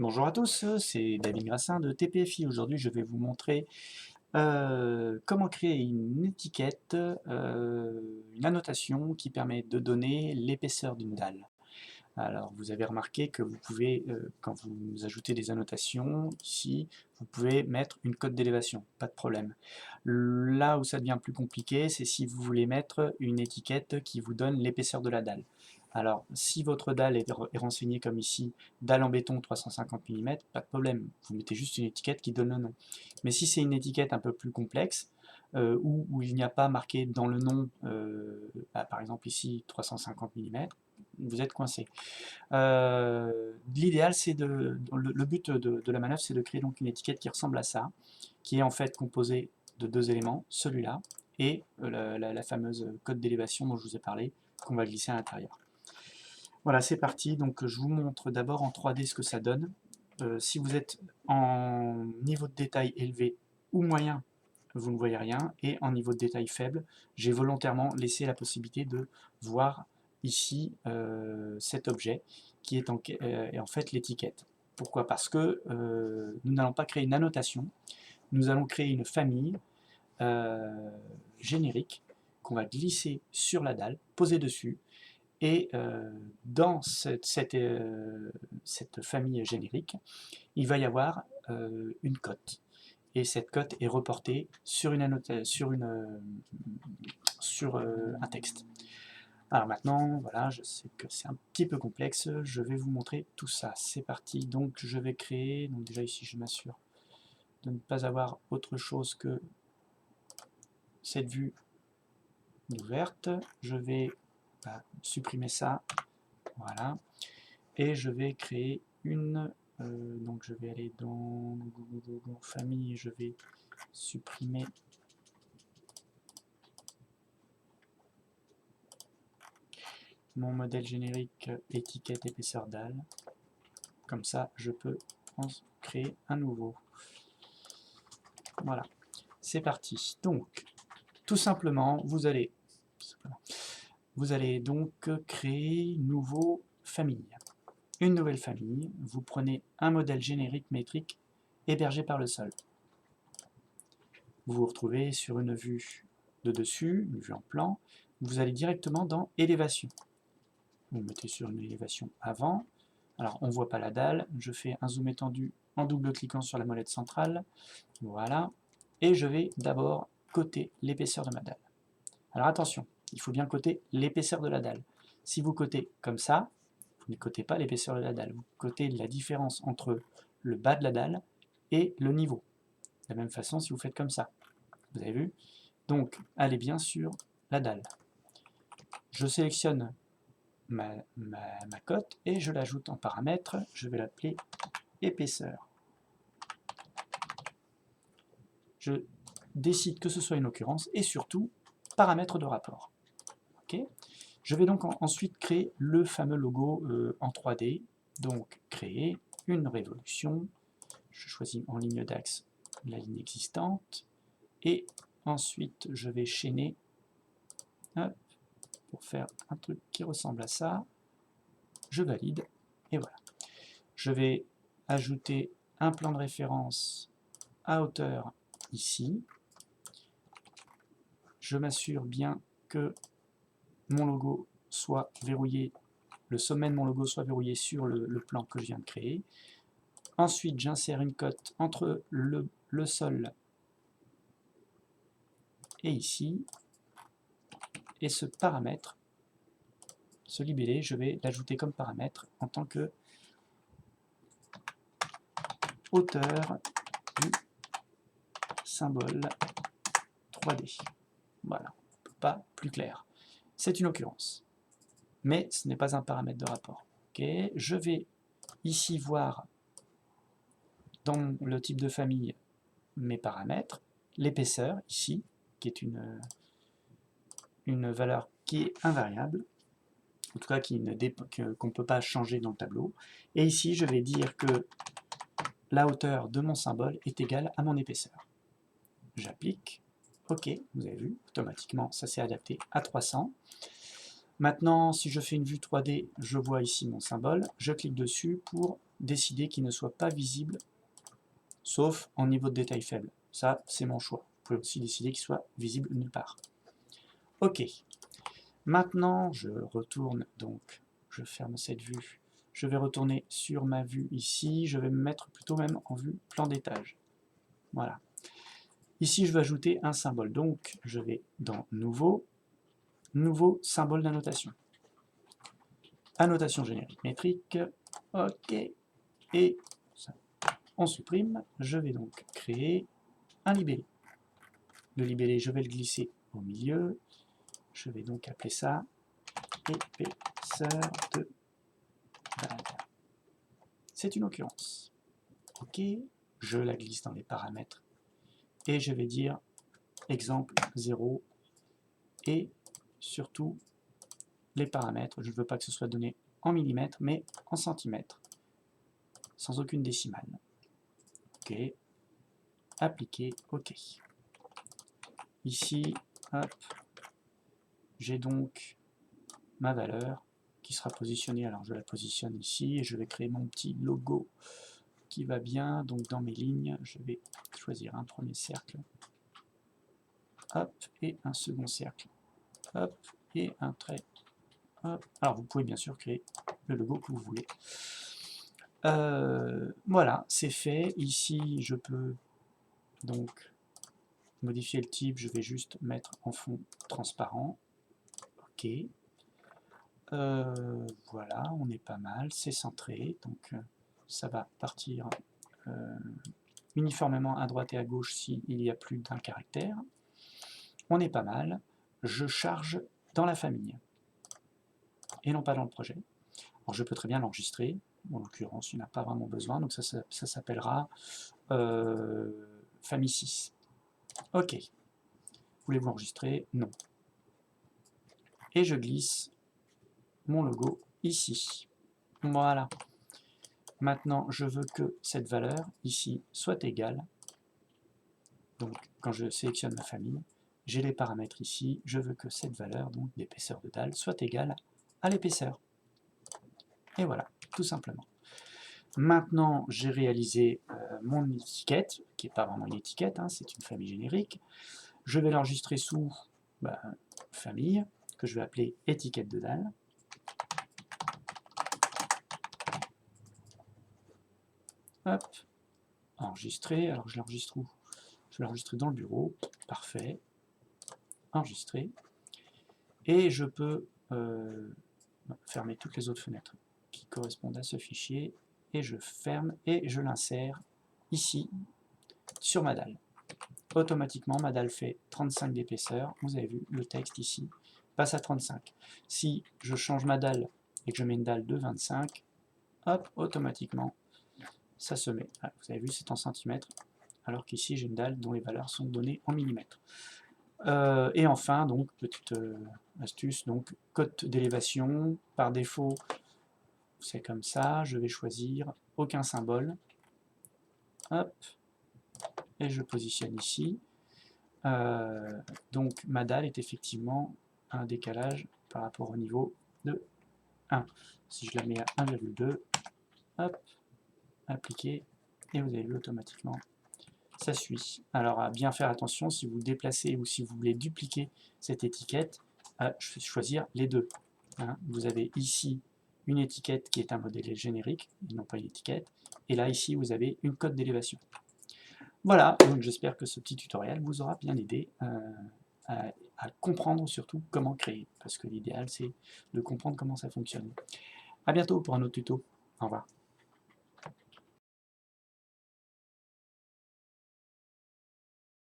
Bonjour à tous, c'est David Grassin de TPFI. Aujourd'hui, je vais vous montrer comment créer une étiquette, une annotation qui permet de donner l'épaisseur d'une dalle. Alors, vous avez remarqué que vous pouvez, quand vous ajoutez des annotations, ici, vous pouvez mettre une cote d'élévation, pas de problème. Là où ça devient plus compliqué, c'est si vous voulez mettre une étiquette qui vous donne l'épaisseur de la dalle. Alors, si votre dalle est renseignée comme ici, dalle en béton 350 mm, pas de problème, vous mettez juste une étiquette qui donne le nom. Mais si c'est une étiquette un peu plus complexe, où il n'y a pas marqué dans le nom, par exemple ici 350 mm, vous êtes coincé. L'idéal, c'est le but de la manœuvre, c'est de créer donc une étiquette qui ressemble à ça, qui est en fait composée de deux éléments, celui-là et la fameuse cote d'élévation dont je vous ai parlé, qu'on va glisser à l'intérieur. Voilà, c'est parti. Donc je vous montre d'abord en 3D ce que ça donne. Si vous êtes en niveau de détail élevé ou moyen, vous ne voyez rien, et en niveau de détail faible, j'ai volontairement laissé la possibilité de voir ici cet objet qui est en fait l'étiquette. Pourquoi? Parce que nous n'allons pas créer une annotation, nous allons créer une famille générique qu'on va glisser sur la dalle, poser dessus, et dans cette famille générique, il va y avoir une cote. Et cette cote est reportée sur, sur un texte. Alors maintenant, voilà, je sais que c'est un petit peu complexe, je vais vous montrer tout ça. C'est parti, donc je vais créer, donc déjà ici je m'assure de ne pas avoir autre chose que cette vue ouverte. Je vais supprimer ça, voilà, et je vais créer une, donc je vais aller dans famille, je vais supprimer mon modèle générique étiquette épaisseur dalle. Comme ça, je peux en créer un nouveau. Voilà, c'est parti. Donc, tout simplement, vous allez donc créer une nouvelle famille. Une nouvelle famille, vous prenez un modèle générique métrique hébergé par le sol. Vous vous retrouvez sur une vue de dessus, une vue en plan. Vous allez directement dans élévation. Vous mettez sur une élévation avant. Alors, on ne voit pas la dalle. Je fais un zoom étendu en double-cliquant sur la molette centrale. Voilà. Et je vais d'abord coter l'épaisseur de ma dalle. Alors attention, il faut bien coter l'épaisseur de la dalle. Si vous cotez comme ça, vous ne cotez pas l'épaisseur de la dalle. Vous cotez la différence entre le bas de la dalle et le niveau. De la même façon, si vous faites comme ça. Vous avez vu? Donc, allez bien sur la dalle. Je sélectionne ma cote et je l'ajoute en paramètre. Je vais l'appeler épaisseur. Je décide que ce soit une occurrence et surtout paramètre de rapport. Okay, je vais donc ensuite créer le fameux logo en 3D. Donc créer une révolution. Je choisis en ligne d'axe la ligne existante et ensuite je vais chaîner, hop, pour faire un truc qui ressemble à ça. Je valide et voilà. Je vais ajouter un plan de référence à hauteur ici. Je m'assure bien que mon logo soit verrouillé, le sommet de mon logo soit verrouillé sur le plan que je viens de créer. Ensuite, j'insère une cote entre le sol et ici. Et ce paramètre, ce libellé, je vais l'ajouter comme paramètre en tant que hauteur du symbole 3D. Voilà, pas plus clair. C'est une occurrence, mais ce n'est pas un paramètre de rapport. Okay. Je vais ici voir dans le type de famille mes paramètres, l'épaisseur ici, qui est une valeur qui est invariable, en tout cas qu'on ne peut pas changer dans le tableau. Et ici, je vais dire que la hauteur de mon symbole est égale à mon épaisseur. J'applique, OK, vous avez vu, automatiquement, ça s'est adapté à 300. Maintenant, si je fais une vue 3D, je vois ici mon symbole. Je clique dessus pour décider qu'il ne soit pas visible, sauf en niveau de détail faible. Ça, c'est mon choix. Vous pouvez aussi décider qu'il soit visible nulle part. OK. Maintenant, je retourne, donc je ferme cette vue. Je vais retourner sur ma vue ici. Je vais me mettre plutôt même en vue plan d'étage. Voilà. Ici, je vais ajouter un symbole. Donc, je vais dans Nouveau, Nouveau symbole d'annotation. Annotation générique métrique. OK. Et ça, on supprime. Je vais donc créer un libellé. Le libellé, je vais le glisser au milieu. Je vais donc appeler ça épaisseur de dalle. C'est une occurrence. OK. Je la glisse dans les paramètres. Et je vais dire exemple 0 et surtout les paramètres. Je ne veux pas que ce soit donné en millimètres, mais en centimètres, sans aucune décimale. OK. Appliquer, OK. Ici, hop, j'ai donc ma valeur qui sera positionnée. Alors je la positionne ici et je vais créer mon petit logo qui va bien. Donc dans mes lignes, je vais choisir un premier cercle, hop, et un second cercle, hop, et un trait. Hop. Alors vous pouvez bien sûr créer le logo que vous voulez. Voilà, c'est fait. Ici, je peux donc modifier le type. Je vais juste mettre en fond transparent. OK. Voilà, on est pas mal. C'est centré. Donc ça va partir uniformément à droite et à gauche s'il y a plus d'un caractère. On est pas mal. Je charge dans la famille et non pas dans le projet. Alors je peux très bien l'enregistrer. En l'occurrence, il n'y en a pas vraiment besoin. Donc ça s'appellera famille 6. OK. Voulez-vous enregistrer? Non. Et je glisse mon logo ici. Voilà. Maintenant, je veux que cette valeur ici soit égale. Donc, quand je sélectionne ma famille, j'ai les paramètres ici. Je veux que cette valeur, donc l'épaisseur de dalle, soit égale à l'épaisseur. Et voilà, tout simplement. Maintenant, j'ai réalisé mon étiquette, qui n'est pas vraiment une étiquette, hein, c'est une famille générique. Je vais l'enregistrer sous famille, que je vais appeler étiquette de dalle. Hop, enregistrer. Alors je l'enregistre où? Je vais l'enregistrer dans le bureau. Parfait. Enregistrer. Et je peux fermer toutes les autres fenêtres qui correspondent à ce fichier. Et je ferme et je l'insère ici sur ma dalle. Automatiquement, ma dalle fait 35 d'épaisseur. Vous avez vu, le texte ici passe à 35. Si je change ma dalle et que je mets une dalle de 25, hop, automatiquement, ça se met. Ah, vous avez vu, c'est en centimètres, alors qu'ici, j'ai une dalle dont les valeurs sont données en millimètres. Et enfin, donc, petite astuce, donc, cote d'élévation. Par défaut, c'est comme ça. Je vais choisir aucun symbole. Hop. Et je positionne ici. Donc, ma dalle est effectivement un décalage par rapport au niveau de 1. Si je la mets à 1,2, hop, appliquer, et vous avez vu automatiquement, ça suit. Alors à bien faire attention, si vous déplacez ou si vous voulez dupliquer cette étiquette, à choisir les deux. Hein. Vous avez ici une étiquette qui est un modèle générique, et non pas une étiquette, et là ici vous avez une cote d'élévation. Voilà, donc j'espère que ce petit tutoriel vous aura bien aidé à comprendre surtout comment créer, parce que l'idéal c'est de comprendre comment ça fonctionne. A bientôt pour un autre tuto. Au revoir.